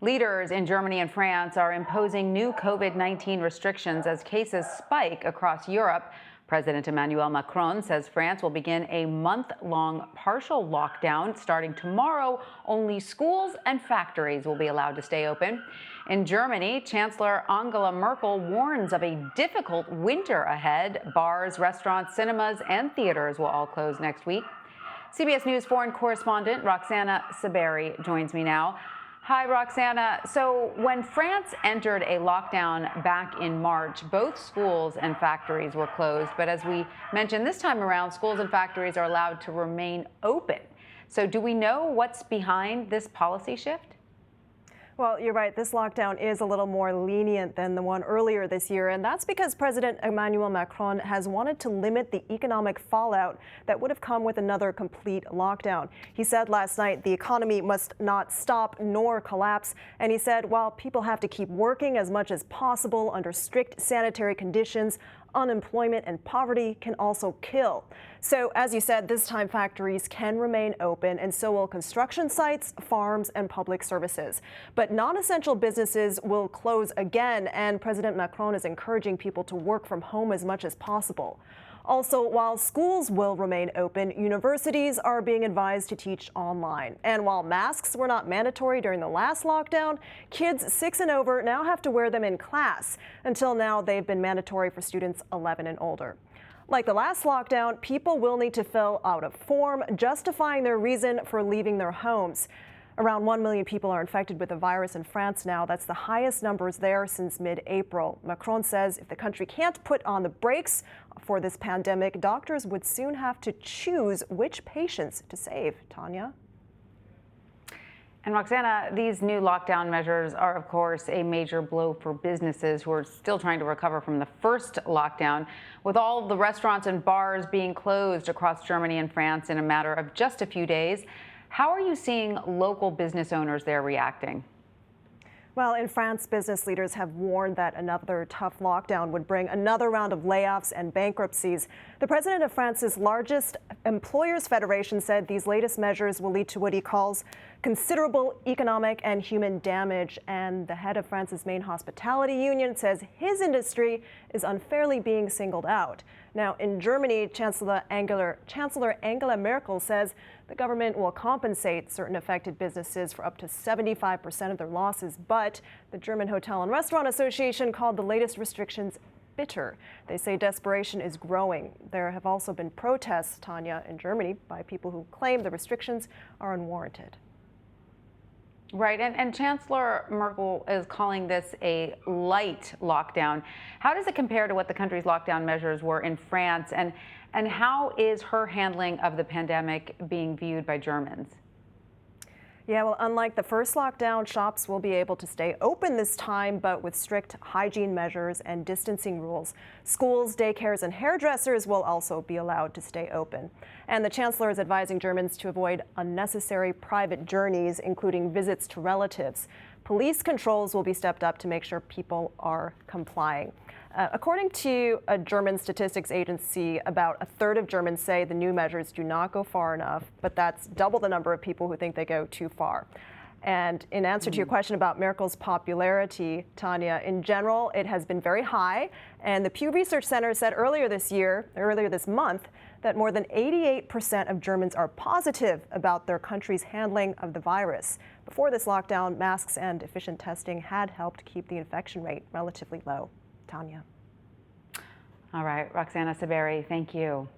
Leaders in Germany and France are imposing new COVID-19 restrictions as cases spike across Europe. President Emmanuel Macron says France will begin a month-long partial lockdown starting tomorrow. Only schools and factories will be allowed to stay open. In Germany, Chancellor Angela Merkel warns of a difficult winter ahead. Bars, restaurants, cinemas, and theaters will all close next week. CBS News foreign correspondent Roxana Saberi joins me now. Hi, Roxana. So when France entered a lockdown back in March, both schools and factories were closed. But as we mentioned this time around, schools and factories are allowed to remain open. So do we know what's behind this policy shift? Well, you're right. This lockdown is a little more lenient than the one earlier this year, and that's because President Emmanuel Macron has wanted to limit the economic fallout that would have come with another complete lockdown. He said last night the economy must not stop nor collapse, and he said while people have to keep working as much as possible under strict sanitary conditions, unemployment and poverty can also kill. So, as you said, this time factories can remain open, and so will construction sites, farms, and public services. But non-essential businesses will close again, and President Macron is encouraging people to work from home as much as possible. Also, while schools will remain open, universities are being advised to teach online. And while masks were not mandatory during the last lockdown, kids 6 and over now have to wear them in class. Until now, they've been mandatory for students 11 and older. Like the last lockdown, people will need to fill out a form justifying their reason for leaving their homes. Around 1 million people are infected with the virus in France now. That's the highest numbers there since mid-April. Macron says if the country can't put on the brakes for this pandemic, doctors would soon have to choose which patients to save. Tanya? And Roxana, these new lockdown measures are, of course, a major blow for businesses who are still trying to recover from the first lockdown. With all of the restaurants and bars being closed across Germany and France in a matter of just a few days, how are you seeing local business owners there reacting? Well, in France, business leaders have warned that another tough lockdown would bring another round of layoffs and bankruptcies. The president of France's largest employers' federation said these latest measures will lead to what he calls considerable economic and human damage. And the head of France's main hospitality union says his industry is unfairly being singled out. Now, in Germany, Chancellor Angela Merkel says the government will compensate certain affected businesses for up to 75% of their losses. But the German Hotel and Restaurant Association called the latest restrictions bitter. They say desperation is growing. There have also been protests, Tanya, in Germany by people who claim the restrictions are unwarranted. Right, and Chancellor Merkel is calling this a light lockdown. How does it compare to what the country's lockdown measures were in France, and how is her handling of the pandemic being viewed by Germans? Yeah, well, unlike the first lockdown, shops will be able to stay open this time, but with strict hygiene measures and distancing rules. Schools, daycares, and hairdressers will also be allowed to stay open. And the chancellor is advising Germans to avoid unnecessary private journeys, including visits to relatives. Police controls will be stepped up to make sure people are complying. According to a German statistics agency, about a third of Germans say the new measures do not go far enough, but that's double the number of people who think they go too far. And in answer to your question about Merkel's popularity, Tanya, in general, it has been very high. And the Pew Research Center said earlier this month, that more than 88% of Germans are positive about their country's handling of the virus. Before this lockdown, masks and efficient testing had helped keep the infection rate relatively low. Tanya. All right, Roxana Saberi, thank you.